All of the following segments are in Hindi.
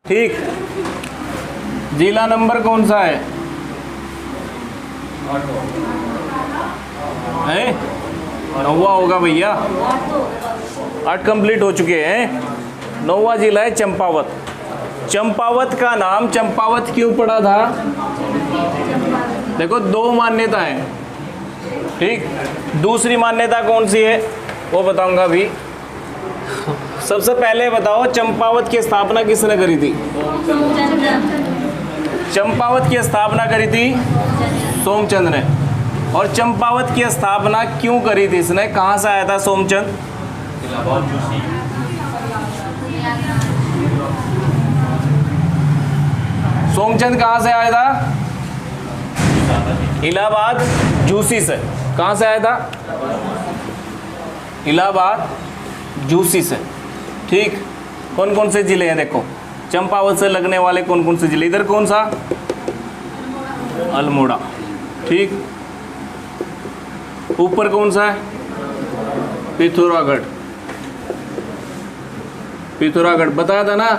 ठीक। जिला नंबर कौन सा है? हैं? 9वां होगा भैया। 8 कंप्लीट हो चुके हैं। 9वां जिला है चंपावत। चंपावत का नाम चंपावत क्यों पड़ा था? देखो 2 मान्यताएं। ठीक, दूसरी मान्यता कौन सी है वो बताऊंगा अभी। सबसे पहले बताओ चंपावत की स्थापना किसने करी थी? चंपावत की स्थापना करी थी सोमचंद ने। और चंपावत की स्थापना क्यों करी थी इसने? कहां से आया था सोमचंद? सोमचंद कहां से आया था? इलाहाबाद जूसी से। कहां से आया था? इलाहाबाद जूसी से। ठीक, कौन कौन से जिले हैं देखो चंपावत से लगने वाले, कौन कौन से जिले? इधर कौन सा? अल्मोड़ा। ठीक, ऊपर कौन सा है? पिथौरागढ़। पिथौरागढ़ बताया था ना।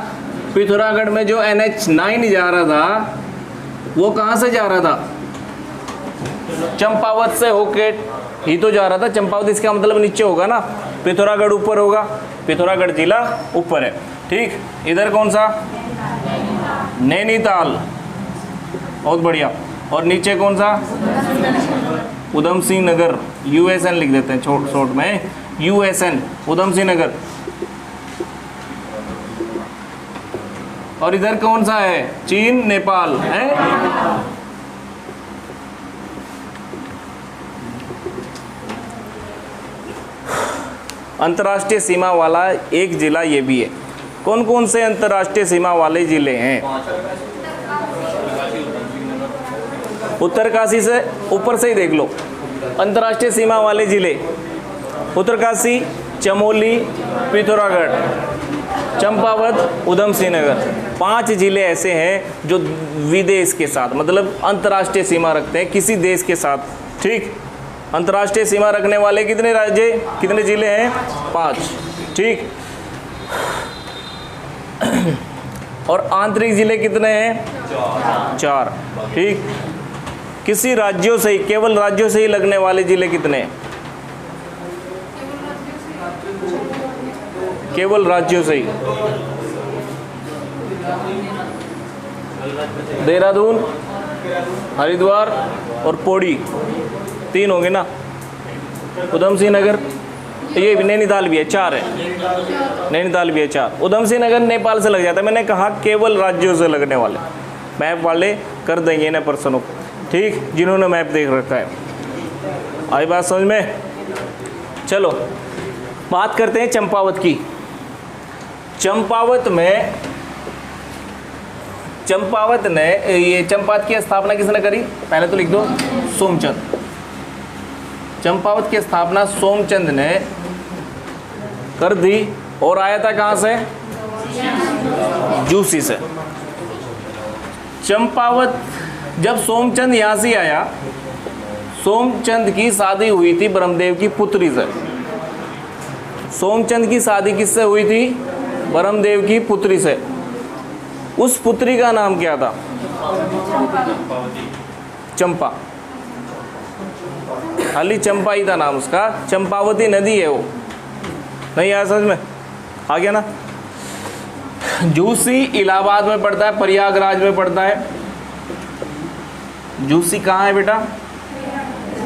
पिथौरागढ़ में जो NH9 जा रहा था वो कहां से जा रहा था? चंपावत से होके ही तो जा रहा था। चंपावत इसका मतलब नीचे होगा ना, पिथौरागढ़ ऊपर होगा। पिथौरागढ़ जिला ऊपर है। ठीक, इधर कौन सा? नैनीताल। बहुत बढ़िया। और नीचे कौन सा? उधम सिंह नगर। USN लिख देते हैं शॉर्ट में, USN उधम सिंह नगर। और इधर कौन सा है? चीन नेपाल है। अंतर्राष्ट्रीय सीमा वाला एक जिला ये भी है। कौन कौन से अंतर्राष्ट्रीय सीमा वाले जिले हैं? उत्तरकाशी से ऊपर से ही देख लो। अंतर्राष्ट्रीय सीमा वाले जिले उत्तरकाशी, चमोली, पिथौरागढ़, चंपावत, उधम सिंह नगर। 5 जिले ऐसे हैं जो विदेश के साथ मतलब अंतर्राष्ट्रीय सीमा रखते हैं किसी देश के साथ। ठीक, अंतर्राष्ट्रीय सीमा रखने वाले कितने राज्य, कितने जिले हैं? 5। ठीक, और आंतरिक जिले कितने हैं? 4। ठीक, किसी राज्यों से ही, केवल राज्यों से ही लगने वाले जिले कितने हैं? केवल राज्यों से ही देहरादून, हरिद्वार और पौड़ी 3 होंगे ना। उधम सिंह नगर, ये नैनीताल भी है, 4 है। नैनीताल भी है 4। उधम सिंह नगर नेपाल से लग जाता है। मैंने कहा केवल राज्यों से लगने वाले। मैप वाले कर देंगे ना पर्सनों को, ठीक, जिन्होंने मैप देख रखा है। आई बात समझ में? चलो बात करते हैं चंपावत की। चंपावत ने ये चंपावत की स्थापना किसने करी? पहले तो लिख दो सोमचंद। चंपावत की स्थापना सोमचंद ने कर दी। और आया था कहां से? जूसी से। चंपावत जब सोमचंद यहां से आया, सोमचंद की शादी हुई थी ब्रह्मदेव की पुत्री से। सोमचंद की शादी किससे हुई थी? ब्रह्मदेव की पुत्री से। उस पुत्री का नाम क्या था? चंपा। खाली चंपा ही था नाम उसका। चंपावती नदी है वो। नहीं आया समझ में? आ गया ना? जूसी इलाहाबाद में पड़ता है, प्रयागराज में पड़ता है। जूसी कहाँ है बेटा?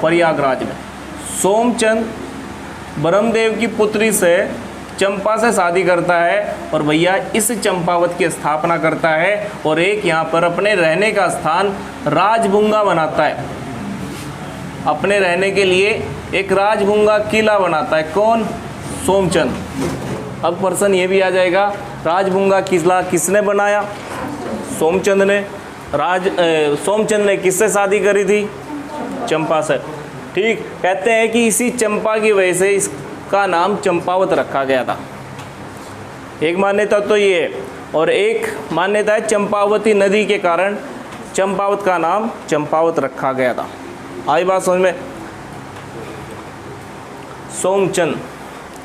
प्रयागराज में। सोमचंद ब्रह्मदेव की पुत्री से चंपा से शादी करता है और भैया इस चंपावत की स्थापना करता है और एक यहाँ पर अपने रहने का स्थान राजभुंगा बनाता है। अपने रहने के लिए एक राजभुंगा किला बनाता है। कौन? सोमचंद। अब पर्सन ये भी आ जाएगा, राजभुंगा किला किसने बनाया? सोमचंद ने। सोमचंद ने किससे शादी करी थी? चंपा से। ठीक, कहते हैं कि इसी चंपा की वजह से इसका नाम चंपावत रखा गया था। एक मान्यता तो ये है, और एक मान्यता है चंपावती नदी के कारण चंपावत का नाम चंपावत रखा गया था। आई बात समझ में? सोमचंद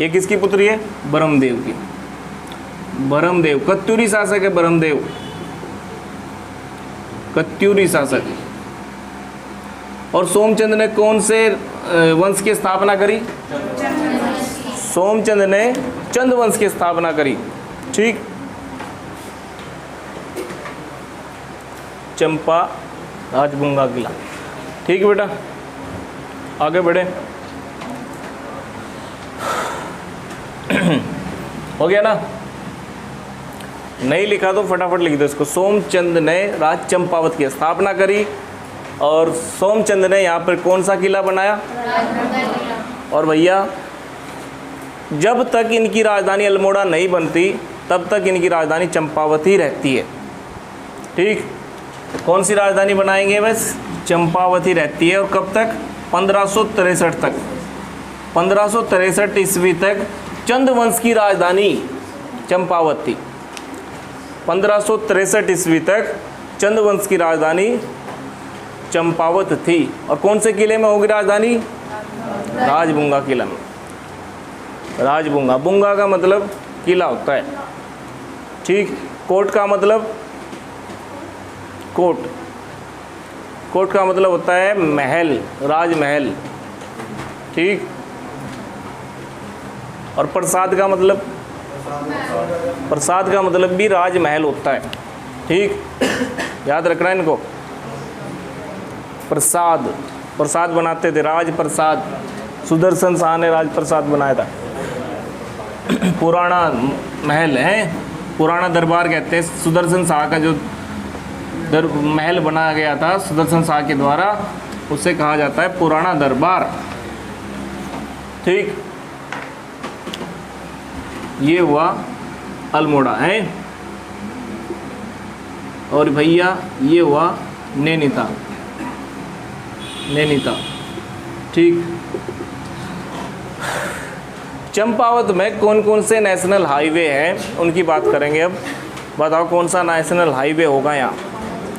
ये किसकी पुत्री है? ब्रह्मदेव की। बरमदेव कत्यूरी शासक है, बरमदेव कत्यूरी शासक। और सोमचंद ने कौन से वंश की स्थापना करी? सोमचंद ने चंद वंश की स्थापना करी। ठीक, चंपा राजबुंगा किला। ठीक है बेटा, आगे बढ़े। हो गया ना? नहीं लिखा तो फटाफट लिख दो इसको। सोमचंद ने राज चंपावत की स्थापना करी और सोमचंद ने यहाँ पर कौन सा किला बनाया? और भैया जब तक इनकी राजधानी अल्मोड़ा नहीं बनती तब तक इनकी राजधानी चंपावत ही रहती है। ठीक, कौन सी राजधानी बनाएंगे? बस चंपावत ही रहती है। और कब तक? 1563 तक। 1563 ईस्वी तक चंद वंश की राजधानी चंपावत थी। 1563 ईस्वी तक चंद वंश की राजधानी चंपावत थी। और कौन से किले में होगी राजधानी? राजबुंगा किला में। राजबुंगा, बुंगा का मतलब किला होता है। ठीक, कोट का मतलब कोट, कोट का मतलब होता है महल, राजमहल। ठीक, और प्रसाद का मतलब, प्रसाद का मतलब भी राजमहल होता है। ठीक, याद रखना इनको। प्रसाद, प्रसाद बनाते थे, राज प्रसाद। सुदर्शन शाह ने राज प्रसाद बनाया था। पुराना महल है, पुराना दरबार कहते हैं सुदर्शन शाह का, जो महल बनाया गया था सुदर्शन शाह के द्वारा, उसे कहा जाता है पुराना दरबार। ठीक, ये हुआ अल्मोड़ा है। और भैया ये हुआ नैनीताल, नैनीताल। ठीक, चंपावत में कौन कौन से नेशनल हाईवे हैं उनकी बात करेंगे। अब बताओ कौन सा नेशनल हाईवे होगा यहाँ?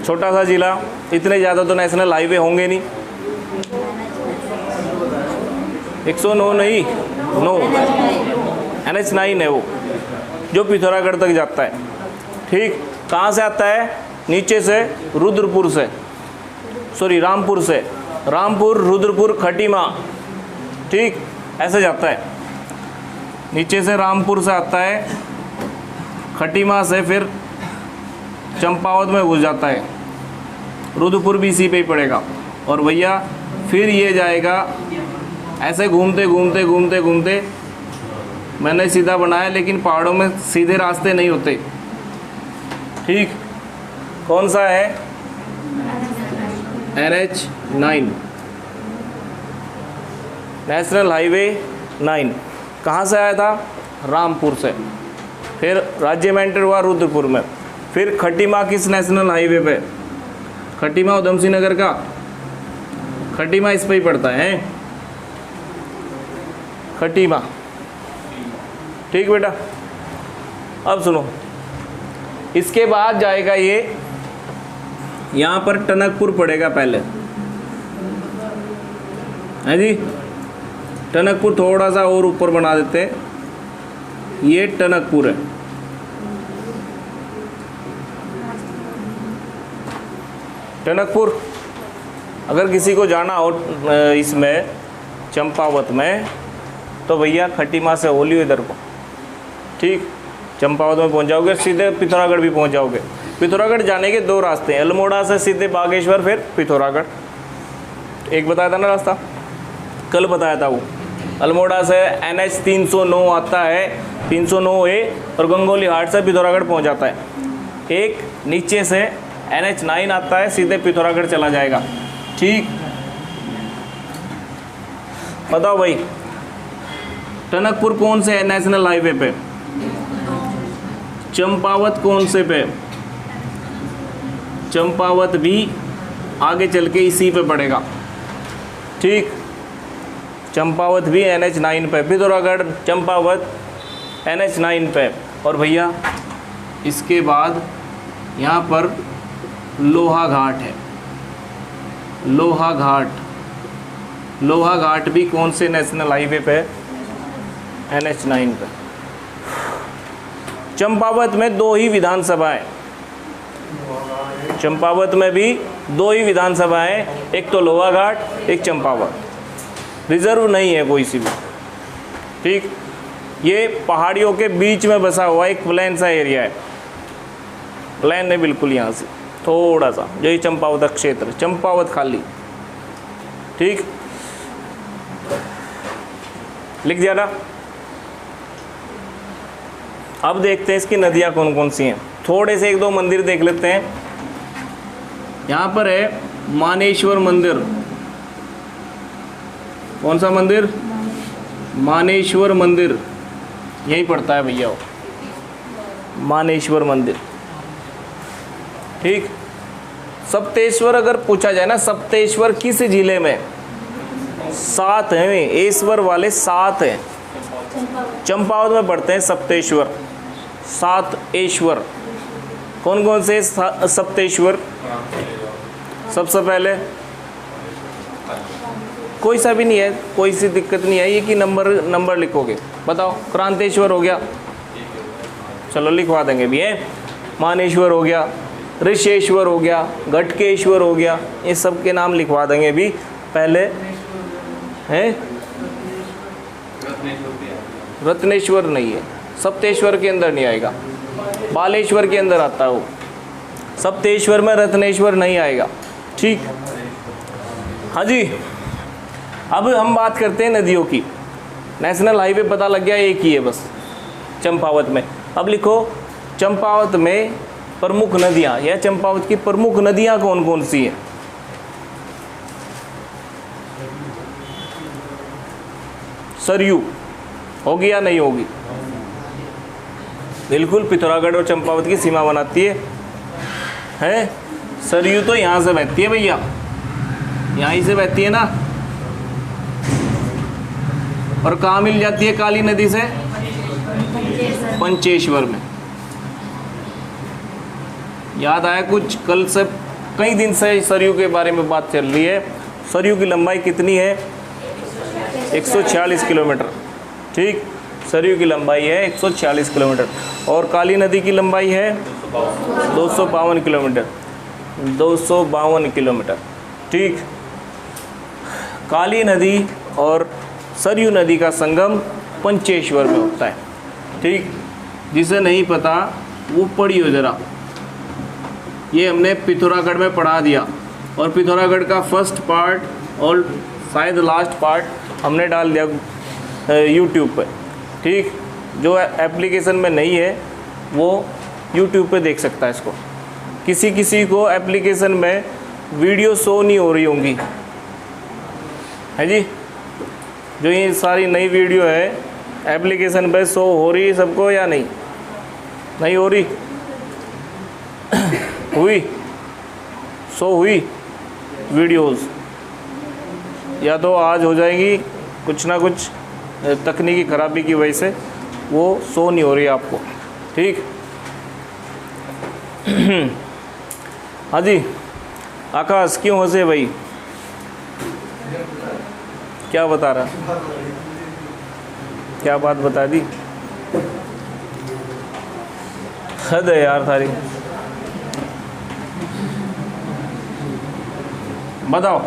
छोटा सा जिला, इतने ज़्यादा तो नेशनल हाईवे होंगे नहीं। 109 नहीं, नो, NH9 है वो, जो पिथौरागढ़ तक जाता है। ठीक, कहाँ से आता है? नीचे से रुद्रपुर से, सॉरी रामपुर से, रामपुर, रुद्रपुर, खटीमा। ठीक, ऐसे जाता है। नीचे से रामपुर से आता है, खटीमा से फिर चंपावत में घुस जाता है, रुद्रपुर भी इसी पे ही पड़ेगा। और भैया फिर ये जाएगा ऐसे घूमते घूमते घूमते घूमते। मैंने सीधा बनाया, लेकिन पहाड़ों में सीधे रास्ते नहीं होते। ठीक, कौन सा है? NH9, national highway 9। कहाँ से आया था? रामपुर से। फिर राज्य में एंटर हुआ रुद्रपुर में। फिर खटीमा किस नेशनल हाईवे पे? खटीमा उधम सिंह नगर का, खटीमा इस पे ही पड़ता है, खटीमा। ठीक बेटा, अब सुनो, इसके बाद जाएगा ये, यहाँ पर टनकपुर पड़ेगा पहले, है जी। टनकपुर थोड़ा सा और ऊपर बना देते हैं, ये टनकपुर है। टनकपुर, अगर किसी को जाना हो इसमें चंपावत में, तो भैया खटीमा से होली इधर को। ठीक, चंपावत में पहुंच जाओगे, सीधे पिथौरागढ़ भी पहुंच जाओगे। पिथौरागढ़ जाने के दो रास्ते हैं, अल्मोड़ा से सीधे बागेश्वर, फिर पिथौरागढ़। एक बताया था ना रास्ता, कल बताया था वो। अल्मोड़ा से NH 309 आता है, 309A, और गंगोली हाट से पिथौरागढ़ पहुंच जाता है। एक नीचे से NH9 आता है, सीधे पिथौरागढ़ चला जाएगा। ठीक, बताओ भाई, टनकपुर कौन से है नेशनल हाईवे पे? चंपावत कौन से पे? चंपावत भी आगे चल के इसी पे पड़ेगा। ठीक, चंपावत भी NH9 पे, पिथौरागढ़ चंपावत NH9 पे। और भैया इसके बाद यहाँ पर लोहा घाट है, लोहा घाट। लोहा घाट भी कौन से नेशनल हाईवे पे? NH9 पे। चंपावत में 2 ही विधानसभाएं, चंपावत में भी 2 ही विधानसभाएं, एक तो लोहाघाट, एक चंपावत, रिजर्व नहीं है कोई सी भी। ठीक, ये पहाड़ियों के बीच में बसा हुआ एक प्लेन सा एरिया है, प्लेन है बिल्कुल, यहाँ से थोड़ा सा, यही चंपावत क्षेत्र, चंपावत खाली। ठीक, लिख दिया ना। अब देखते हैं इसकी नदियाँ कौन कौन सी हैं। थोड़े से 1-2 मंदिर देख लेते हैं। यहाँ पर है मानेश्वर मंदिर। कौन सा मंदिर? मानेश्वर मंदिर, यही पड़ता है भैया वो, मानेश्वर मंदिर। ठीक, सप्तेश्वर अगर पूछा जाए ना, सप्तेश्वर किस जिले में? 7 हैं, ऐश्वर वाले 7 हैं, चंपावत में पढ़ते हैं सप्तेश्वर, 7 ऐश्वर। कौन कौन से सप्तेश्वर? सबसे पहले, कोई सा भी नहीं है, कोई सी दिक्कत नहीं है, ये कि नंबर लिखोगे। बताओ, क्रांतेश्वर हो गया, चलो लिखवा देंगे भी है, मानेश्वर हो गया, ऋषेश्वर हो गया, घटकेश्वर हो गया, ये सब के नाम लिखवा देंगे भी। पहले है रत्नेश्वर नहीं है, सप्तेश्वर के अंदर नहीं आएगा, बालेश्वर के अंदर आता है वो, सप्तेश्वर में रत्नेश्वर नहीं आएगा। ठीक, हाँ जी। अब हम बात करते हैं नदियों की। नेशनल हाईवे पता लग गया, एक ही है बस चंपावत में। अब लिखो चंपावत में प्रमुख नदियाँ, या चंपावत की प्रमुख नदियाँ कौन कौन सी हैं? सरयू होगी या नहीं होगी? बिल्कुल, पिथौरागढ़ और चंपावत की सीमा बनाती है। सरयू तो यहाँ से बहती है भैया, यहीं से बहती है ना। और कहाँ मिल जाती है काली नदी से? पंचेश्वर में। याद आया कुछ? कल से कई दिन से सरयू के बारे में बात चल रही है। सरयू की लंबाई कितनी है? 146 किलोमीटर। ठीक, सरयू की लंबाई है 146 किलोमीटर, और काली नदी की लंबाई है 252 किलोमीटर, 252 किलोमीटर। ठीक, काली नदी और सरयू नदी का संगम पंचेश्वर में होता है। ठीक, जिसे नहीं पता वो पढ़ियो ज़रा, ये हमने पिथौरागढ़ में पढ़ा दिया, और पिथौरागढ़ का फर्स्ट पार्ट और शायद लास्ट पार्ट हमने डाल दिया यूट्यूब पर। ठीक, जो एप्लीकेशन में नहीं है वो यूट्यूब पे देख सकता है इसको। किसी किसी को एप्लीकेशन में वीडियो शो नहीं हो रही होंगी, है जी। जो ये सारी नई वीडियो है एप्लीकेशन पे शो हो रही है सबको या नहीं? नहीं हो रही? हुई? शो हुई वीडियोस? या तो आज हो जाएगी, कुछ ना कुछ तकनीकी खराबी की वजह से वो शो नहीं हो रही आपको। ठीक, हाँ जी। आकाश क्यों हंसे भाई? क्या बता रहा? क्या बात बता दी? हद है यार सारी। बताओ,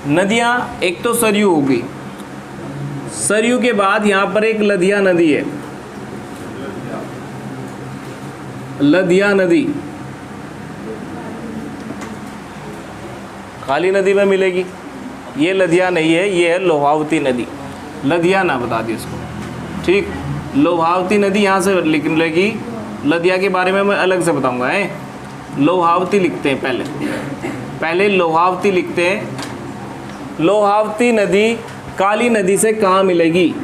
नदियाँ एक तो सरयू होगी, सरयू के बाद यहाँ पर एक लधिया नदी है, लधिया नदी काली नदी में मिलेगी। ये लधिया नहीं है, ये है लोहावती नदी, लधिया ना बता दी इसको। ठीक, लोहावती नदी यहाँ से निकलेगी, लधिया के बारे में मैं अलग से बताऊंगा। लोहावती लिखते हैं पहले लोहावती लिखते हैं। लोहावती नदी काली नदी से कहाँ मिलेगी?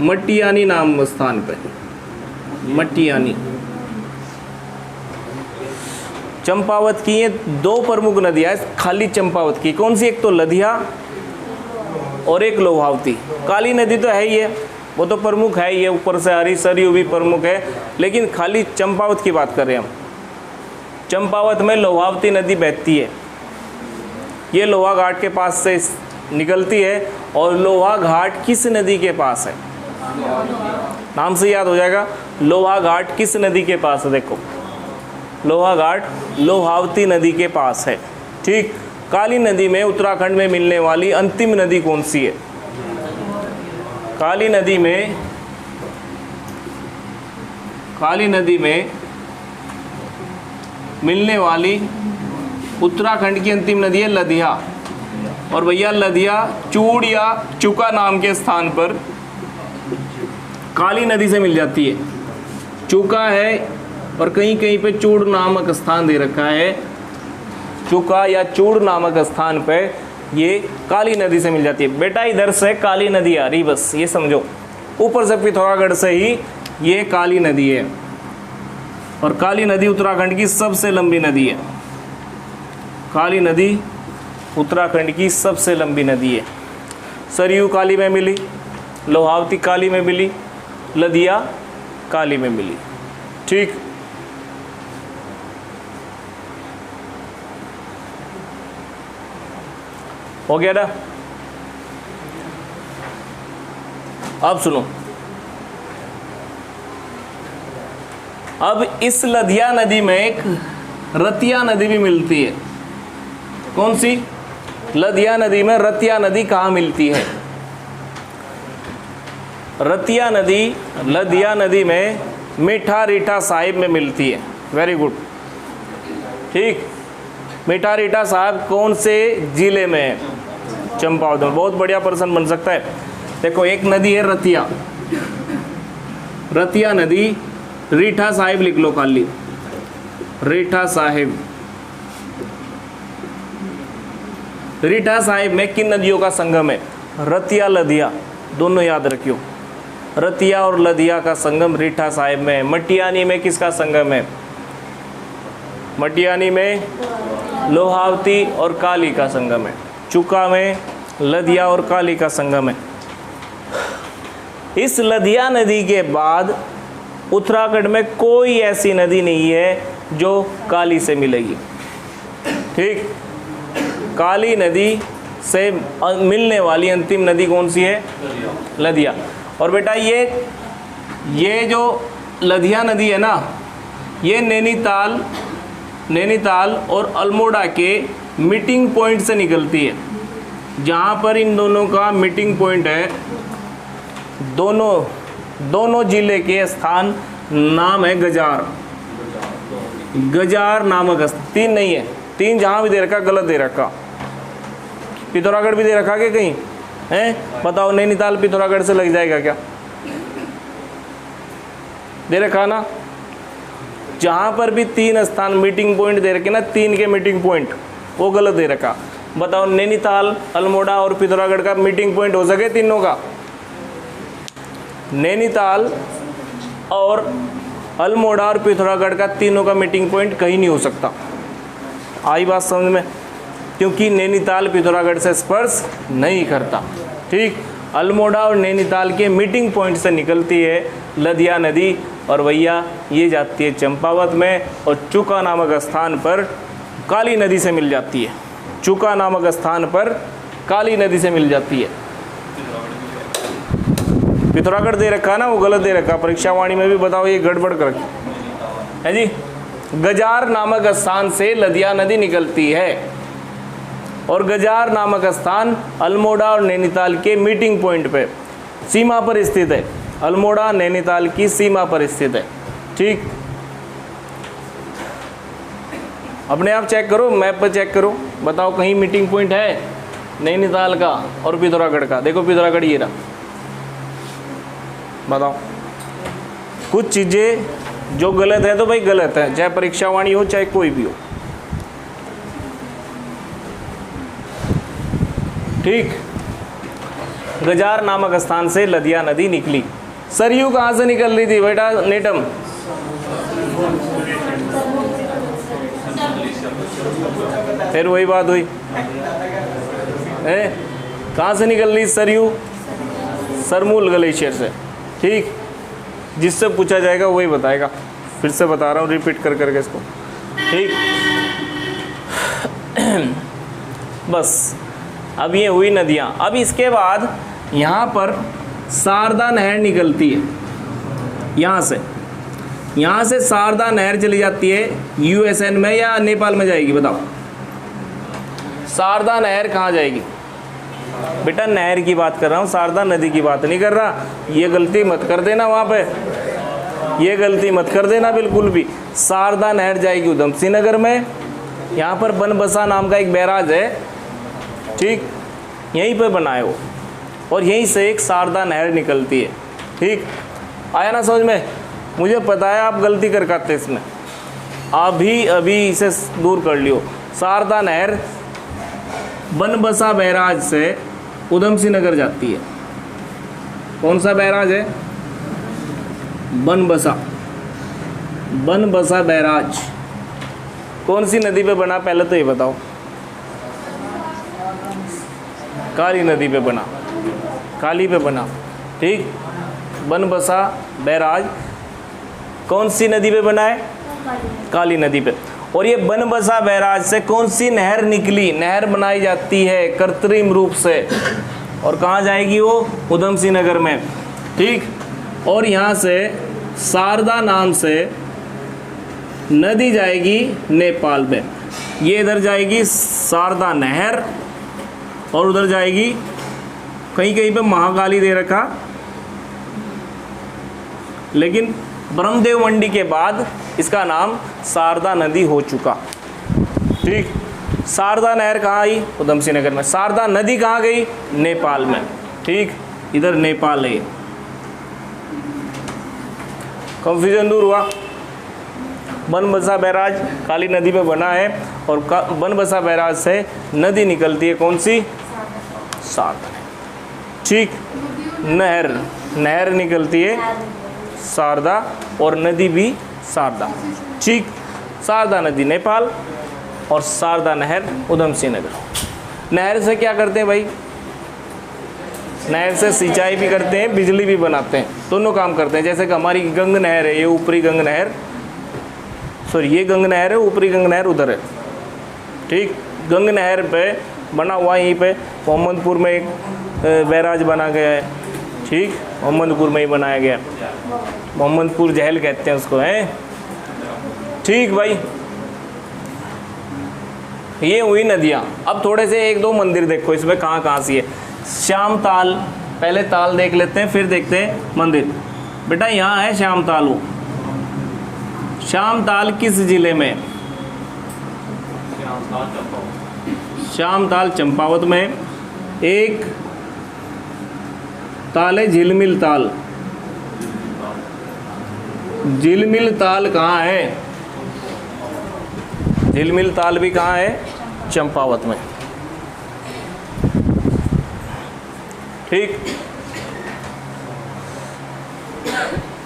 मटियानी नाम स्थान पे, मटियानी। चंपावत की ये 2 प्रमुख नदियाँ खाली चंपावत की, कौन सी? एक तो लधिया और एक लोहावती। काली नदी तो है ही है, वो तो प्रमुख है ही है, ऊपर से हरी सरयू भी प्रमुख है, लेकिन खाली चंपावत की बात कर रहे हैं हम। चंपावत में लोहावती नदी बहती है, ये लोहा घाट के पास से निकलती है। और लोहा घाट किस नदी के पास है? नाम से याद हो जाएगा। लोहा घाट किस नदी के पास है? देखो लोहा घाट लोहावती नदी के पास है। ठीक। काली नदी में उत्तराखंड में मिलने वाली अंतिम नदी कौन सी है? काली नदी में मिलने वाली उत्तराखंड की अंतिम नदी है लदिया। और भैया लदिया चूड़ या चुका नाम के स्थान पर काली नदी से मिल जाती है। चुका है और कहीं कहीं पे चूड़ नामक स्थान दे रखा है। चुका या चूड़ नामक स्थान पे ये काली नदी से मिल जाती है। बेटा इधर से काली नदी आ रही, बस ये समझो। ऊपर से पिथौरागढ़ से ही ये काली नदी है। और काली नदी उत्तराखंड की सबसे लंबी नदी है। काली नदी उत्तराखंड की सबसे लंबी नदी है। सरयू काली में मिली, लोहावती काली में मिली, लदिया काली में मिली। ठीक। हो गया ना? अब सुनो, अब इस लदिया नदी में एक रतिया नदी भी मिलती है। कौन सी? लदिया नदी में रतिया नदी कहाँ मिलती है? रतिया नदी लदिया नदी में मीठा रीठा साहिब में मिलती है। Very good. ठीक। मीठा रीठा साहिब कौन से जिले में है? चंपावत में। बहुत बढ़िया पर्सन बन सकता है। देखो एक नदी है रतिया, रतिया नदी, रीठा साहिब लिख लो खाली, रीठा साहिब। रीठा साहिब में किन नदियों का संगम है? रतिया लदिया, दोनों याद रखियो। रतिया और लदिया का संगम रीठा साहिब में है। मटियानी में किसका संगम है? मटियानी में लोहावती और काली का संगम है। चुका में लदिया और काली का संगम है। इस लदिया नदी के बाद उत्तराखंड में कोई ऐसी नदी नहीं है जो काली से मिलेगी। ठीक। काली नदी से मिलने वाली अंतिम नदी कौन सी है? लदिया। और बेटा ये जो लदिया नदी है ना, ये नैनीताल और अल्मोड़ा के मीटिंग पॉइंट से निकलती है। जहाँ पर इन दोनों का मीटिंग पॉइंट है, दोनों जिले के स्थान नाम है गजार। गजार नामक स्थान। 3 नहीं है, 3 जहाँ भी दे रखा गलत दे रखा। पिथौरागढ़ भी दे रखा कि कहीं है? बताओ नैनीताल पिथौरागढ़ से लग जाएगा क्या? दे रखा ना। जहाँ पर भी 3 स्थान मीटिंग पॉइंट दे रखे ना, 3 के मीटिंग पॉइंट, वो गलत दे रखा। बताओ नैनीताल, अल्मोड़ा और पिथौरागढ़ का मीटिंग पॉइंट हो सके तीनों का? नैनीताल और अल्मोड़ा और पिथौरागढ़ का तीनों का मीटिंग पॉइंट कहीं नहीं हो सकता। आई बात समझ में? क्योंकि नैनीताल पिथौरागढ़ से स्पर्श नहीं करता। ठीक। अल्मोड़ा और नैनीताल के मीटिंग पॉइंट से निकलती है लदिया नदी, और भैया ये जाती है चंपावत में, और चुका नामक स्थान पर काली नदी से मिल जाती है। चुका नामक स्थान पर काली नदी से मिल जाती है। पिथौरागढ़ दे रखा ना, वो गलत दे रखा। परीक्षा वाणी में भी बताओ ये गड़बड़ कर है जी। गजार नामक स्थान से लदिया नदी निकलती है, और गजार नामक स्थान अल्मोड़ा और नैनीताल के मीटिंग पॉइंट पे सीमा पर स्थित है। अल्मोड़ा नैनीताल की सीमा पर स्थित है। ठीक। अपने आप चेक करो, मैप पर चेक करो, बताओ कहीं मीटिंग पॉइंट है नैनीताल का और पिथौरागढ़ का? देखो पिथौरागढ़ ये रहा। बताओ। कुछ चीज़ें जो गलत है तो भाई गलत है, चाहे परीक्षा वाणी हो चाहे कोई भी हो। ठीक। गजार नामक स्थान से लदिया नदी निकली। सरयू कहाँ से निकल रही थी बेटा नेटम? फिर वही बात हुई है, कहाँ से निकल रही सरयू? सरमूल ग्लेशियर से। ठीक। जिससे पूछा जाएगा वही बताएगा। फिर से बता रहा हूँ, रिपीट कर करके इसको। ठीक। बस अब ये हुई नदियाँ। अब इसके बाद यहाँ पर शारदा नहर निकलती है यहाँ से शारदा नहर चली जाती है यूएसएन में या नेपाल में जाएगी, बताओ। शारदा नहर कहाँ जाएगी? बेटा नहर की बात कर रहा हूँ, शारदा नदी की बात नहीं कर रहा। ये गलती मत कर देना वहाँ पे, ये गलती मत कर देना बिल्कुल भी। शारदा नहर जाएगी उधम सिंह नगर में। यहाँ पर बनबसा नाम का एक बैराज है, ठीक, यहीं पर बना है वो, और यहीं से एक शारदा नहर निकलती है। ठीक, आया ना समझ में? मुझे पता है आप गलती कर करते इसमें, अभी इसे दूर कर लियो। शारदा नहर बनबसा बैराज से उधम सिंह नगर जाती है। कौन सा बैराज है? बनबसा बैराज कौन सी नदी पे बना, पहले तो ये बताओ। काली नदी पे बना, काली पे बना। ठीक, बनबसा बैराज कौन सी नदी पे बना है? काली नदी पे। और ये बनबसा बैराज से कौन सी नहर निकली? नहर बनाई जाती है कृत्रिम रूप से, और कहाँ जाएगी वो? उधम सिंह नगर में। ठीक, और यहाँ से शारदा नाम से नदी जाएगी नेपाल में। ये इधर जाएगी शारदा नहर, और उधर जाएगी कहीं कहीं पे महाकाली दे रखा, लेकिन ब्रह्मदेव मंडी के बाद इसका नाम शारदा नदी हो चुका। ठीक, शारदा नहर कहाँ आई? उधम सिंह नगर में। शारदा नदी कहाँ गई? नेपाल में। ठीक, इधर नेपाल है। कंफ्यूजन दूर हुआ। बनबसा बैराज काली नदी पे बना है, और बनबसा बैराज से नदी निकलती है, कौन सी? शारदा। ठीक, नहर निकलती है शारदा, और नदी भी शारदा। ठीक, शारदा नदी नेपाल और शारदा नहर उधम सिंह नगर। नहर से क्या करते हैं भाई? नहर से सिंचाई भी करते हैं, बिजली भी बनाते हैं, दोनों काम करते हैं। जैसे कि हमारी गंग नहर है, ये ऊपरी गंग नहर, सॉरी ये गंग नहर है, ऊपरी गंग नहर उधर है। ठीक, गंग नहर पे बना हुआ, यहीं पे मोहम्मदपुर में एक बैराज बना गया है। ठीक, मोहम्मदपुर में ही बनाया गया, मोहम्मदपुर जहल कहते हैं उसको, हैं। ठीक भाई, ये हुई नदियाँ। अब थोड़े से एक दो मंदिर देखो इसमें कहाँ कहाँ सी है। श्याम ताल, पहले ताल देख लेते हैं, फिर देखते हैं मंदिर। बेटा यहाँ है श्याम ताल। वो श्याम ताल किस जिले में? श्याम ताल चंपावत में। एक ताल है झिलमिल ताल। झिलमिल ताल कहाँ है? झिलमिल ताल भी कहाँ है? चंपावत में। ठीक,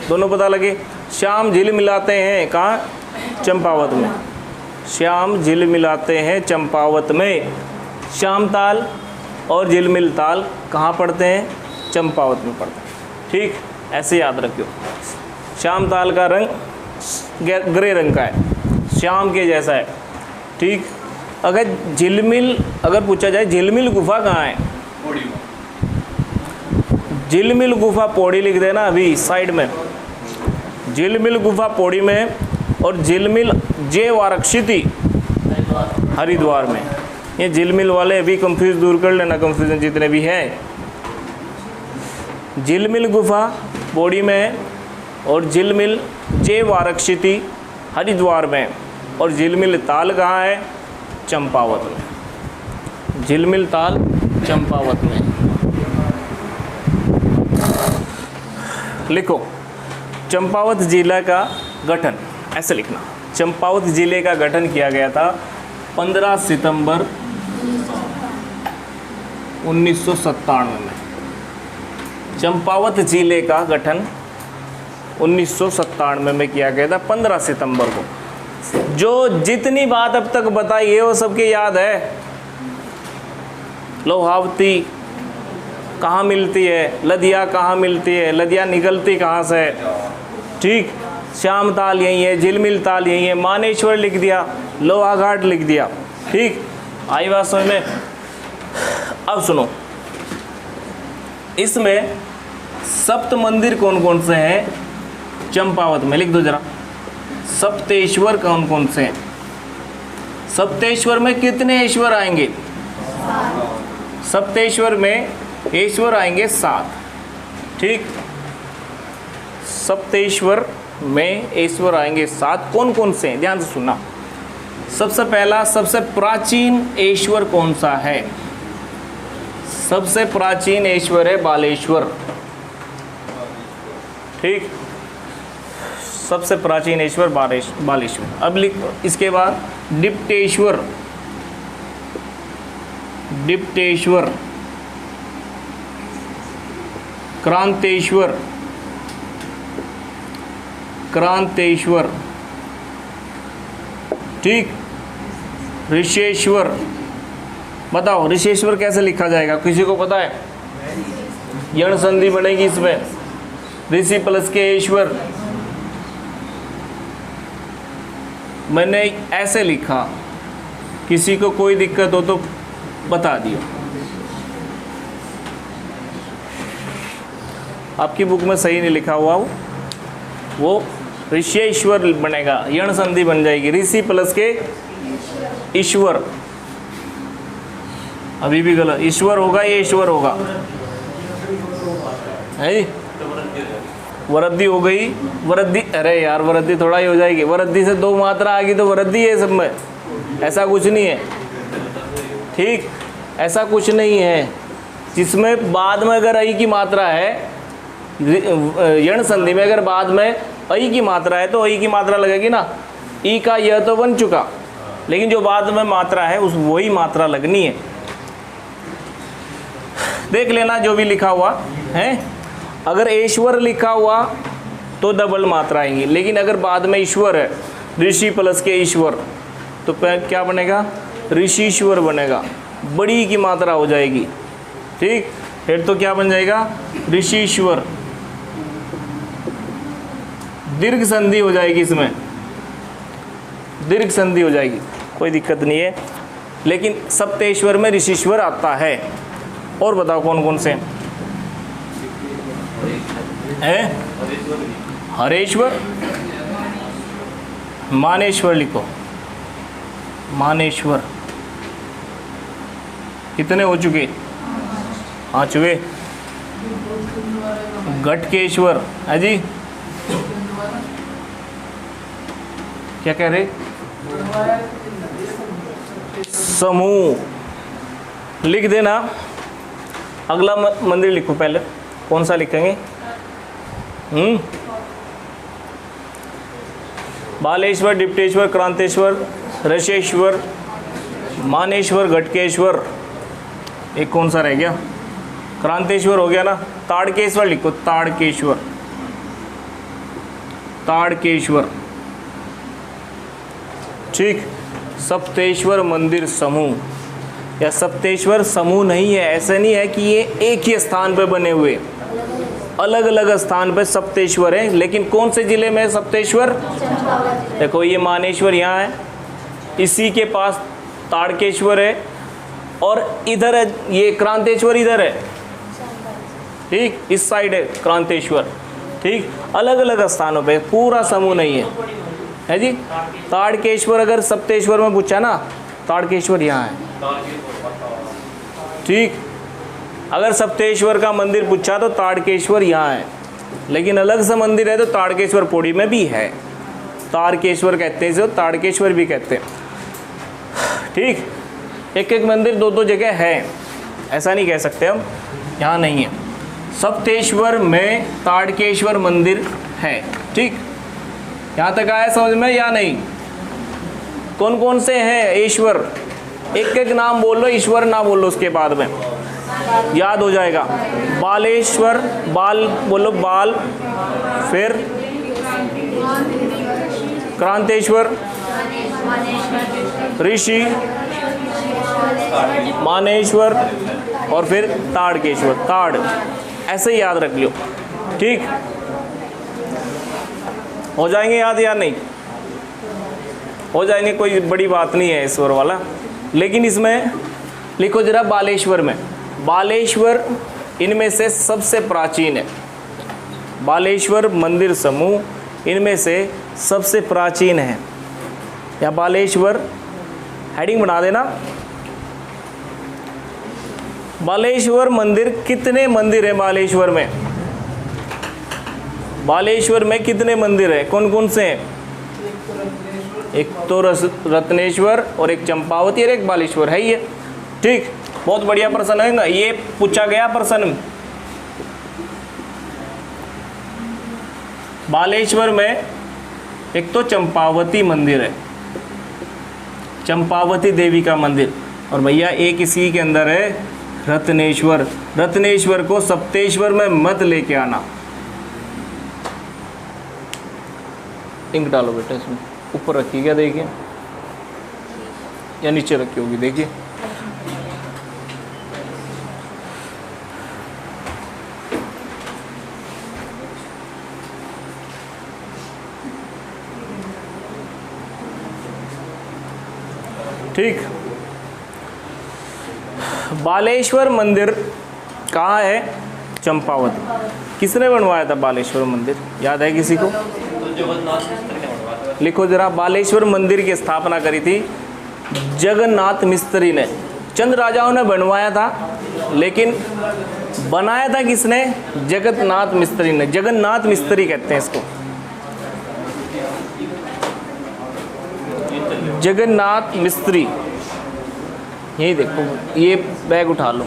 दोनों पता लगे। श्याम झील मिलाते हैं कहाँ? चंपावत में। श्याम झील मिलाते हैं चंपावत में। श्याम ताल और झिलमिल ताल कहाँ पड़ते हैं? चंपावत में पड़ते हैं। ठीक, ऐसे याद रखियो। श्याम ताल का रंग ग्रे रंग का है, श्याम के जैसा है। ठीक, अगर झिलमिल, अगर पूछा जाए झिलमिल गुफा कहाँ है? झिलमिल गुफा पौड़ी लिख देना अभी साइड में। झिलमिल गुफा पौड़ी में, और झिलमिल जे वाराणसी हरिद्वार में। ये झिलमिल वाले अभी कंफ्यूज दूर कर लेना, कंफ्यूजन जितने भी हैं। झिलमिल गुफा पौड़ी में, और झिलमिल जे वाराणसी हरिद्वार में, और झिलमिल ताल कहाँ है? चंपावत में। झिलमिल ताल चंपावत में। लिखो, चंपावत जिला का गठन, ऐसे लिखना। चंपावत जिले का गठन किया गया था 15 सितंबर 1997 में। चंपावत जिले का गठन 1997 में किया गया था 15 सितंबर को। जो जितनी बात अब तक बताई है वो सबके याद है। लोहावती कहाँ मिलती है? लदिया कहाँ मिलती है? लदिया निकलती कहाँ से? ठीक, श्याम ताल यही है, झिलमिल ताल यही है, मानेश्वर लिख दिया, लोहा घाट लिख दिया। ठीक, आई बात समझ में? अब सुनो, इसमें सप्त मंदिर कौन कौन से हैं चंपावत में, लिख दो जरा। सप्तेश्वर कौन कौन से हैं? सप्तेश्वर में कितने ईश्वर आएंगे? सप्तेश्वर में ईश्वर आएंगे 7। ठीक, सप्तेश्वर में ईश्वर आएंगे 7। कौन कौन से हैं? ध्यान से सुनना। सबसे पहला, सबसे प्राचीन ईश्वर कौन सा है? सबसे प्राचीन ईश्वर है बालेश्वर। ठीक, सबसे प्राचीन ईश्वर बालेश्वर। अब लिख इसके बाद डिप्टेश्वर, डिप्टेश्वर, क्रांतेश्वर, क्रांतेश्वर, ठीक, ऋषेश्वर। बताओ ऋषेश्वर कैसे लिखा जाएगा, किसी को पता है? यण संधि बनेगी इसमें, ऋषि प्लस के ईश्वर। मैंने ऐसे लिखा, किसी को कोई दिक्कत हो तो बता दियो। आपकी बुक में सही नहीं लिखा हुआ वो ऋषेश्वर बनेगा, यण संधि बन जाएगी, ऋषि प्लस के ईश्वर। अभी भी गलत, ईश्वर होगा ये ईश्वर होगा, है जी? वृद्धि हो गई, वृद्धि, अरे यार वृद्धि थोड़ा ही हो जाएगी, वृद्धि से 2 मात्रा आ गई तो वृद्धि है सब में, ऐसा कुछ नहीं है। ठीक, ऐसा कुछ नहीं है। जिसमें बाद में अगर आई की मात्रा है, यण संधि में अगर बाद में आई की मात्रा है तो आई की मात्रा लगेगी ना, ई का यह तो बन चुका, लेकिन जो बाद में मात्रा है उस वही मात्रा लगनी है। देख लेना जो भी लिखा हुआ है। अगर ईश्वर लिखा हुआ तो डबल मात्रा आएंगी, लेकिन अगर बाद में ईश्वर है, ऋषि प्लस के ईश्वर, तो क्या बनेगा? ऋषिश्वर बनेगा, बड़ी की मात्रा हो जाएगी। ठीक, फिर तो क्या बन जाएगा? ऋषिश्वर। दीर्घ संधि हो जाएगी इसमें, दीर्घ संधि हो जाएगी, कोई दिक्कत नहीं है। लेकिन सप्तेश्वर में ऋषिश्वर आता है। और बताओ कौन कौन से हैं? हरेश्वर, मानेश्वर लिखो, मानेश्वर। कितने हो चुके? 5 चुके। घटकेश्वर है जी, क्या कह रहे? समूह लिख देना। अगला मंदिर लिखो पहले, कौन सा लिखेंगे? बालेश्वर, डिप्टेश्वर, क्रांतेश्वर, ऋषेश्वर, मानेश्वर, घटकेश्वर। एक कौन सा रह गया? क्रांतेश्वर हो गया ना। ताड़केश्वर लिखो, ताड़केश्वर, ताड़केश्वर। ठीक, सप्तेश्वर मंदिर समूह, या सप्तेश्वर समूह नहीं है, ऐसा नहीं है कि ये एक ही स्थान पे बने हुए, अलग अलग स्थान पे सप्तेश्वर है। लेकिन कौन से जिले में सप्तेश्वर? देखो ये मानेश्वर यहाँ है, इसी के पास ताड़केश्वर है, और इधर है ये क्रांतेश्वर, इधर है। ठीक, इस साइड है क्रांतेश्वर। ठीक, अलग अलग स्थानों पे, पूरा समूह नहीं है जी। ताड़केश्वर अगर सप्तेश्वर में पूछा ना, ताड़केश्वर यहाँ है। ठीक, अगर सप्तेश्वर का मंदिर पूछा तो ताड़केश्वर यहाँ है, लेकिन अलग से मंदिर है तो ताड़केश्वर पौड़ी में भी है। ताड़केश्वर कहते हैं इसे, ताड़केश्वर भी कहते हैं। ठीक, एक एक मंदिर 2-2 जगह है, ऐसा नहीं कह सकते हम, यहाँ नहीं है। सप्तेश्वर में ताड़केश्वर मंदिर है। ठीक, यहाँ तक आया समझ में या नहीं? कौन कौन से हैं ईश्वर? एक एक नाम बोल लो, ईश्वर ना बोलो, उसके बाद में याद हो जाएगा। बालेश्वर, बाल बोलो, बाल, फिर क्रांतेश्वर, ऋषि, मानेश्वर, और फिर ताड़केश्वर, ताड़, ऐसे ही याद रख लो। ठीक, हो जाएंगे याद या नहीं? हो जाएंगे, कोई बड़ी बात नहीं है ईश्वर वाला। लेकिन इसमें लिखो जरा बालेश्वर में, बालेश्वर इनमें से सबसे प्राचीन है। बालेश्वर मंदिर समूह इनमें से सबसे प्राचीन है? या बालेश्वर हेडिंग बना देना। बालेश्वर मंदिर, कितने मंदिर हैं बालेश्वर में? बालेश्वर में कितने मंदिर हैं, कौन कौन से हैं? एक तो रत्नेश्वर और एक चंपावती और एक बालेश्वर है ये। ठीक, बहुत बढ़िया प्रश्न है ना, ये पूछा गया प्रश्न। बालेश्वर में एक तो चंपावती मंदिर है, चंपावती देवी का मंदिर, और भैया एक इसी के अंदर है रत्नेश्वर। रत्नेश्वर को सप्तेश्वर में मत लेके आना। इंक डालो बेटा इसमें, ऊपर रखी क्या देखिए, या नीचे रखी होगी देखिए। ठीक, बालेश्वर मंदिर कहाँ है? चंपावती। किसने बनवाया था बालेश्वर मंदिर, याद है किसी को? लिखो जरा, बालेश्वर मंदिर की स्थापना करी थी जगन्नाथ मिस्त्री ने। चंद राजाओं ने बनवाया था, लेकिन बनाया था किसने? जगन्नाथ मिस्त्री ने। जगन्नाथ मिस्त्री कहते हैं इसको, जगन्नाथ मिस्त्री। यही देखो, ये बैग उठा लो,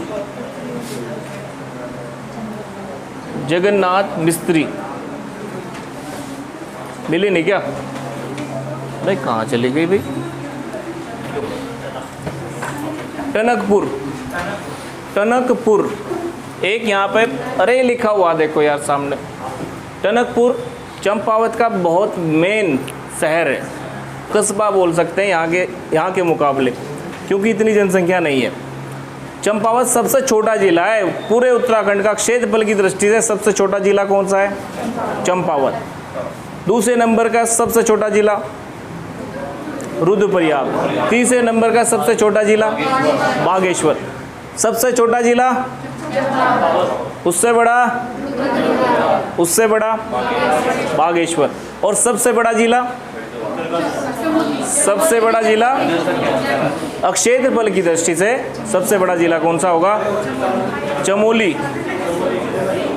जगन्नाथ मिस्त्री। मिली नहीं क्या भाई? कहाँ चली गई भाई? टनकपुर, टनकपुर एक यहाँ पे, अरे लिखा हुआ देखो यार सामने, टनकपुर चंपावत का बहुत मेन शहर है, कस्बा बोल सकते हैं यहाँ के मुकाबले, क्योंकि इतनी जनसंख्या नहीं है। चंपावत सबसे छोटा जिला है पूरे उत्तराखंड का, क्षेत्रफल की दृष्टि से सबसे छोटा जिला कौन सा है? चंपावत। दूसरे नंबर का सबसे छोटा जिला रुद्रप्रयाग। तीसरे नंबर का सबसे छोटा जिला बागेश्वर। सबसे छोटा जिला, उससे बड़ा बागेश्वर। और सबसे बड़ा जिला क्षेत्रफल की दृष्टि से सबसे बड़ा जिला कौन सा होगा? चमोली।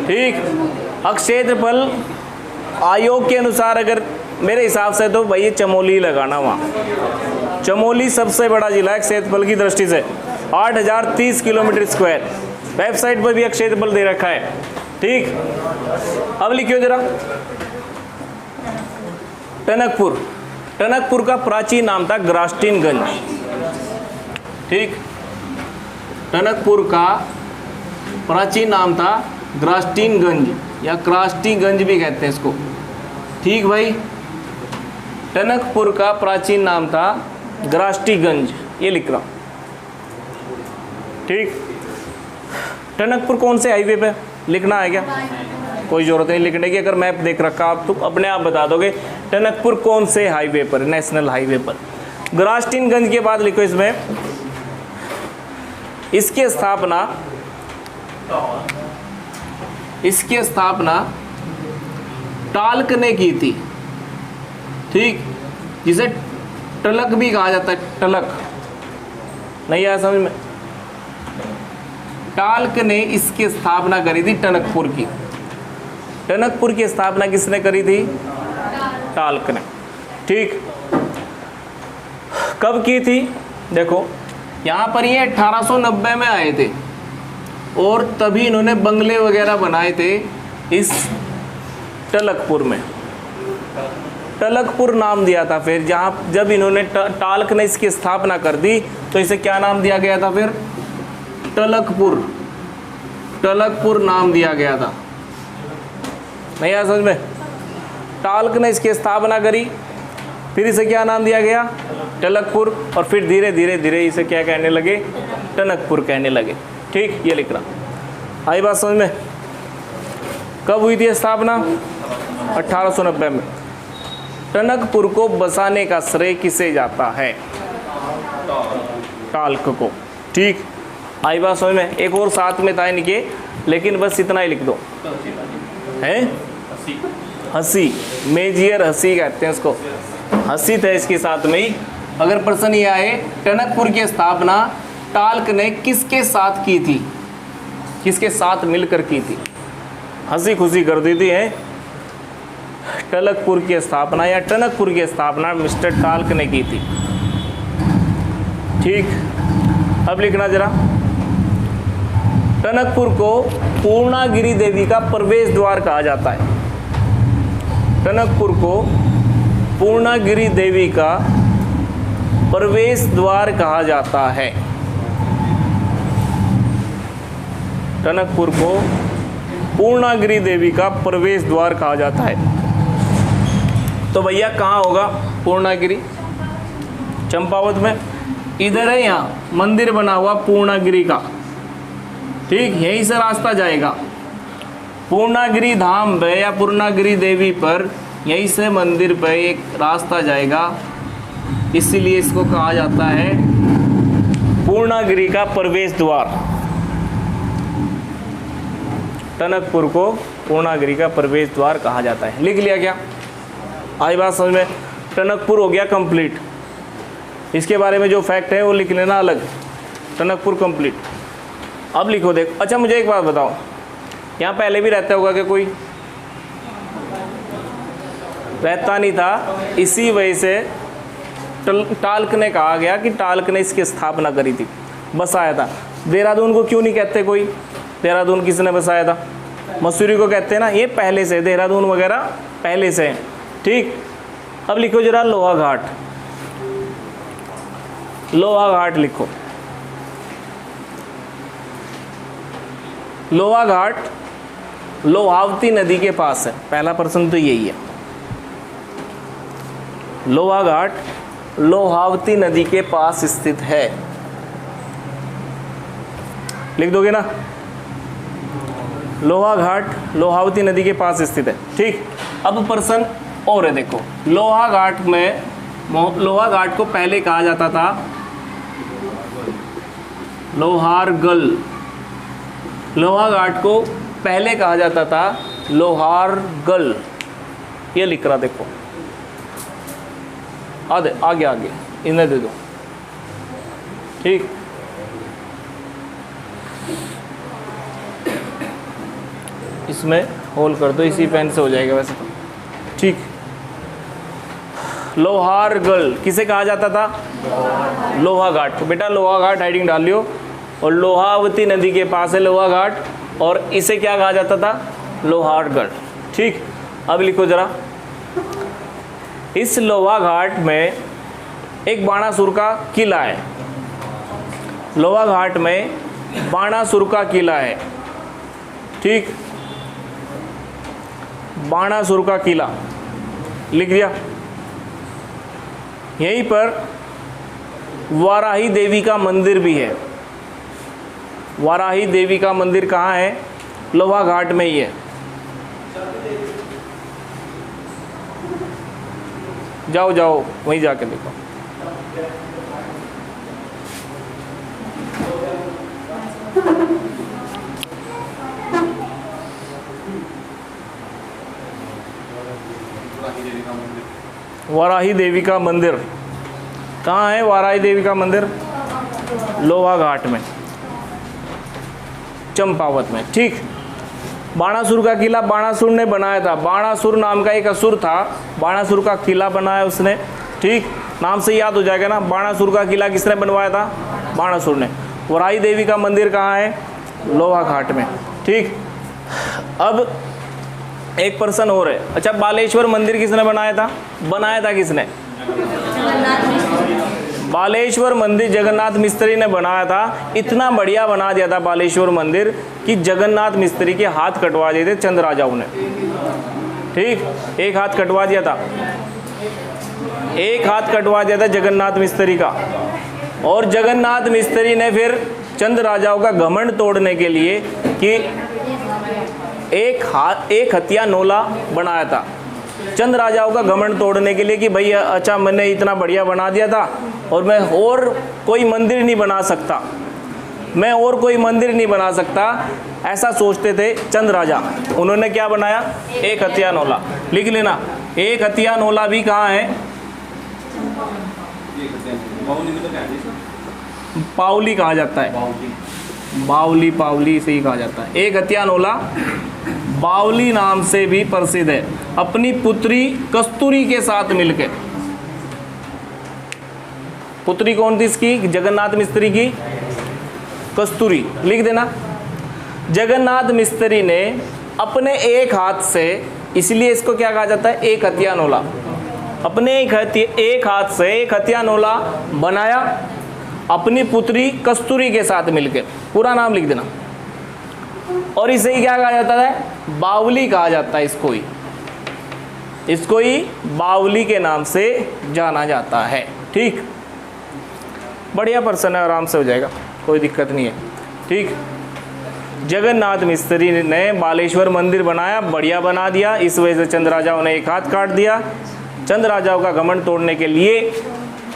ठीक, क्षेत्रफल आयोग के अनुसार अगर मेरे हिसाब से तो भाई चमोली लगाना वहाँ। चमोली सबसे बड़ा जिला है क्षेत्रफल की दृष्टि से, 8030 किलोमीटर स्क्वायर। वेबसाइट पर भी क्षेत्रफल दे रखा है। ठीक, अब लिखियो जरा, टनकपुर। टनकपुर का प्राचीन नाम था ग्रास्टिनगंज। ठीक, टनकपुर का प्राचीन नाम था ग्रास्टिनगंज या क्रास्टिगंज भी कहते हैं इसको। ठीक भाई, टनकपुर का प्राचीन नाम था ग्रास्टिगंज, ये लिख रहा। ठीक, टनकपुर कौन से हाईवे पे लिखना है क्या? कोई ज़रूरत नहीं लिखने की, अगर मैप देख रखा आप तो अपने आप बता दोगे टनकपुर कौन से हाईवे पर, नेशनल हाईवे पर। ग्रास्टिनगंज के बाद लिखो इसमें, इसकी स्थापना टाल्क ने की थी। ठीक, जिसे टलक भी कहा जाता है, टलक नहीं आया समझ में? टाल्क ने इसकी स्थापना करी थी टनकपुर की। टनकपुर की स्थापना किसने करी थी? टाल्क ने। ठीक, कब की थी? देखो यहाँ पर ये 1890 में आए थे और तभी इन्होंने बंगले वगैरह बनाए थे इस टलकपुर में। टलकपुर नाम दिया था फिर, जहाँ जब इन्होंने टाल्क ने इसकी स्थापना कर दी तो इसे क्या नाम दिया गया था फिर? टलकपुर। टलकपुर नाम दिया गया था। नहीं आया समझ में? टाल्क ने इसकी स्थापना करी, फिर इसे क्या नाम दिया गया? टलकपुर, और फिर धीरे धीरे इसे क्या कहने लगे? टनकपुर कहने लगे। ठीक, ये लिख रहा। आई बात समझ में? कब हुई थी स्थापना? 1890 में। टनकपुर को बसाने का श्रेय किसे जाता है? टाल्क को। ठीक, आई बात समझ में? एक और साथ में था इनके, लेकिन बस इतना ही लिख दो। हैं हंसी, मेजियर हंसी कहते हैं उसको, हंसी थे इसके साथ में ही। अगर प्रश्न ये आए टनकपुर की स्थापना टाल्क ने किसके साथ की थी, किसके साथ मिलकर की थी, हंसी खुशी कर दी थी है। टनकपुर की स्थापना या टनकपुर की स्थापना मिस्टर टाल्क ने की थी। ठीक, अब लिखना जरा, टनकपुर को पूर्णागिरि देवी का प्रवेश द्वार कहा जाता है। टनकपुर को पूर्णागिरि देवी का प्रवेश द्वार कहा जाता है। टनकपुर को पूर्णागिरि देवी का प्रवेश द्वार कहा जाता है। तो भैया कहाँ होगा पूर्णागिरि? चंपावत में। इधर है यहाँ मंदिर बना हुआ पूर्णागिरि का, ठीक, यहीं से रास्ता जाएगा पूर्णागिरि धाम पे या पूर्णागिरि देवी पर, यहीं से मंदिर पे एक रास्ता जाएगा, इसीलिए इसको कहा जाता है पूर्णागिरि का प्रवेश द्वार। टनकपुर को पूर्णागिरि का प्रवेश द्वार कहा जाता है। लिख लिया क्या? आई बात समझ में? टनकपुर हो गया कंप्लीट। इसके बारे में जो फैक्ट है वो लिख लेना अलग, टनकपुर कंप्लीट। अब लिखो देखो। अच्छा मुझे एक बात बताओ, यहाँ पहले भी रहता होगा कि कोई रहता नहीं था, इसी वजह से टाल्क ने कहा गया कि टाल्क ने इसकी स्थापना करी थी, बसाया था। देहरादून को क्यों नहीं कहते कोई? देहरादून किसने बसाया था? मसूरी को कहते हैं ना, ये पहले से, देहरादून वगैरह पहले से है। ठीक, अब लिखो जरा लोहा घाट। लोहा घाट लिखो। लोहा घाट लोहावती नदी के पास है। पहला प्रश्न तो यही है। लोहा घाट लोहावती नदी के पास स्थित है। लिख दोगे ना? लोहा घाट लोहावती नदी के पास स्थित है। ठीक, अब प्रश्न और है देखो। लोहा घाट में, लोहा घाट को पहले कहा जाता था लोहारगल। लोहा घाट को पहले कहा जाता था लोहारगल। ये लिख रहा देखो, आगे आगे आगे इन्हें दे दो। ठीक, इसमें होल कर दो, इसी पेन से हो जाएगा वैसे तो। ठीक, लोहारगल किसे कहा जाता था? लोहा घाट। तो बेटा लोहा घाट हेडिंग डाल लियो, और लोहावती नदी के पास है लोहा घाट, और इसे क्या कहा जाता था? लोहारगढ़। ठीक, अब लिखो जरा, इस लोहा घाट में एक बाणासुर का किला है। लोहा घाट में बाणासुर का किला है। ठीक, बाणासुर का किला लिख दिया। यहीं पर वाराही देवी का मंदिर भी है। वाराही देवी का मंदिर कहाँ है? लोहा घाट में ही है। जाओ जाओ वहीं जाके देखो। वाराही देवी का मंदिर कहाँ है? वाराही देवी का मंदिर लोहा घाट में, चंपावत में। ठीक, बाणासुर का किला बाणासुर ने बनाया था। बाणासुर नाम का एक असुर था, बाणासुर का किला बनाया उसने। ठीक, नाम से याद हो जाएगा ना, बाणासुर का किला किसने बनवाया था? बाणासुर ने। वाराही देवी का मंदिर कहाँ है? लोहा घाट में। ठीक, अब एक प्रश्न और है। अच्छा, बालेश्वर मंदिर किसने बनाया था? बनाया था किसने? बालेश्वर मंदिर जगन्नाथ मिस्त्री ने बनाया था। इतना बढ़िया बना दिया था बालेश्वर मंदिर कि जगन्नाथ मिस्त्री के हाथ कटवा दिए थे चंद राजाओं ने। ठीक, एक हाथ कटवा दिया था, एक हाथ कटवा दिया था जगन्नाथ मिस्त्री का। और जगन्नाथ मिस्त्री ने फिर चंद राजाओं का घमंड तोड़ने के लिए कि एक हथिया नोला बनाया था। चंद राजाओं का घमंड तोड़ने के लिए कि भैया अच्छा मैंने इतना बढ़िया बना दिया था और मैं और कोई मंदिर नहीं बना सकता। मैं और कोई मंदिर नहीं बना सकता, ऐसा सोचते थे चंद राजा। उन्होंने क्या बनाया? एक हथिया नौला। लिख लेना, एक हथिया नौला भी कहाँ है? पावली कहा जाता है, बावली, पावली से ही कहा जाता है। एक हथिया नौला बावली नाम से भी प्रसिद्ध है, अपनी पुत्री कस्तूरी के साथ मिलकर। पुत्री कौन थी इसकी? जगन्नाथ मिस्त्री की कस्तूरी। लिख देना, जगन्नाथ मिस्त्री ने अपने एक हाथ से, इसलिए इसको क्या कहा जाता है? एक हथिया नौला। अपने एक हाथ से एक हथिया नौला बनाया अपनी पुत्री कस्तूरी के साथ मिलकर। पूरा नाम लिख देना। और इसे ही क्या कहा जाता है? बावली कहा जाता है इसको ही बावली के नाम से जाना जाता है। ठीक, बढ़िया पर्सन है, आराम से हो जाएगा, कोई दिक्कत नहीं है। ठीक, जगन्नाथ मिस्त्री ने बालेश्वर मंदिर बनाया, बढ़िया बना दिया। इस वजह से चंद राजाओं ने एक हाथ काट दिया। चंद राजाओं का घमंड तोड़ने के लिए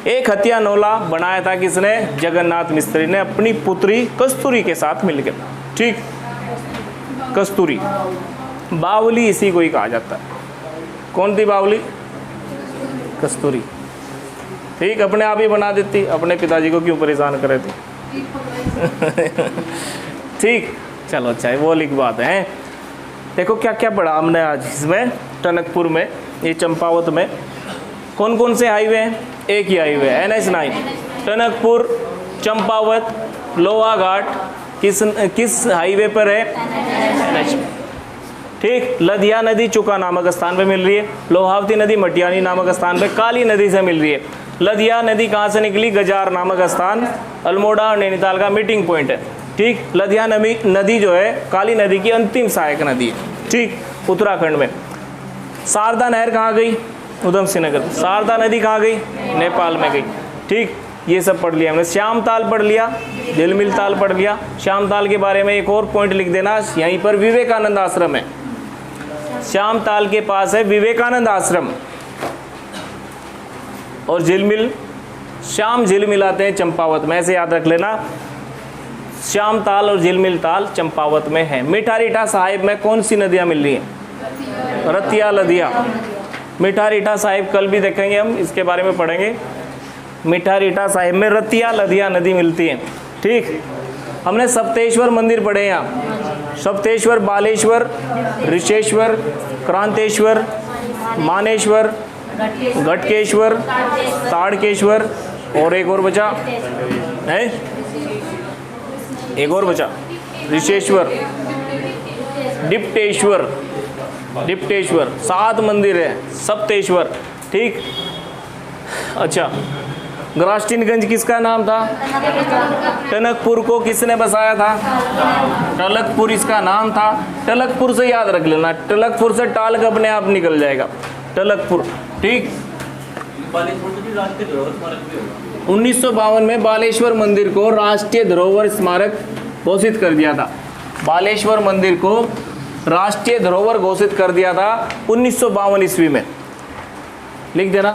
एक हथिया नौला बनाया था किसने? जगन्नाथ मिस्त्री ने, अपनी पुत्री कस्तूरी के साथ मिलकर। ठीक, कस्तूरी, बावली इसी को ही कहा जाता है। कौन थी बावली? कस्तूरी। ठीक, अपने आप ही बना देती, अपने पिताजी को क्यों परेशान करे थे। ठीक, चलो अच्छा है, वो लिख बात है। देखो क्या क्या पढ़ा हमने आज इसमें, टनकपुर में, ये चंपावत में कौन कौन से हाईवे हैं? एक ही हाईवे है, NH9। टनकपुर, चंपावत, लोहा घाट किस हाईवे पर है? NH। ठीक, लधिया नदी चुका नामक स्थान पे मिल रही है। लोहावती नदी मटियानी नामक स्थान पे काली नदी से मिल रही है। लधिया नदी कहाँ से निकली? गजार नामक स्थान, अल्मोड़ा और नैनीताल का मीटिंग पॉइंट है। ठीक, लधिया नदी जो है काली नदी की अंतिम सहायक नदी है। ठीक, उत्तराखंड में। शारदा नहर कहाँ गई? उधम सिंह नगर। शारदा नदी कहाँ गई? नेपाल में गई। ठीक, ये सब पढ़ लिया हमने। श्याम ताल पढ़ लिया, झिलमिल ताल पढ़ लिया। श्याम ताल के बारे में एक और पॉइंट लिख देना, यहीं पर विवेकानंद आश्रम है। श्याम ताल के पास है विवेकानंद आश्रम। और झिलमिल, श्याम झिलमिल आते हैं चंपावत में, ऐसे याद रख लेना। श्याम ताल और झिलमिल ताल चंपावत में है। मिठारीठा साहिब में कौन सी नदियाँ मिल रही हैं? रतिया, लदिया। मिठारीठा साहिब कल भी देखेंगे हम, इसके बारे में पढ़ेंगे। मिठारीठा साहिब में रतिया, लदिया नदी मिलती है। ठीक, हमने सप्तेश्वर मंदिर पढ़े यहाँ। सप्तेश्वर, बालेश्वर, ऋषेश्वर, क्रांतेश्वर, मानेश्वर, घटकेश्वर, ताड़केश्वर, और एक और बचा है, एक और बचा ऋषेश्वर, डिप्टेश्वर। डिप्टेश्वर 7 मंदिर है, सप्तेश्वर। ठीक, अच्छा, ग्रास्टिनगंज किसका नाम था? टनकपुर को किसने बसाया था? टलकपुर इसका नाम था। टलकपुर से याद रख लेना, टलकपुर से टालक अपने आप निकल जाएगा, टलकपुर। ठीक, 1952 में बालेश्वर मंदिर को राष्ट्रीय धरोहर स्मारक घोषित कर दिया था। बालेश्वर मंदिर को राष्ट्रीय धरोहर घोषित कर दिया था 1952 ईस्वी में। लिख देना।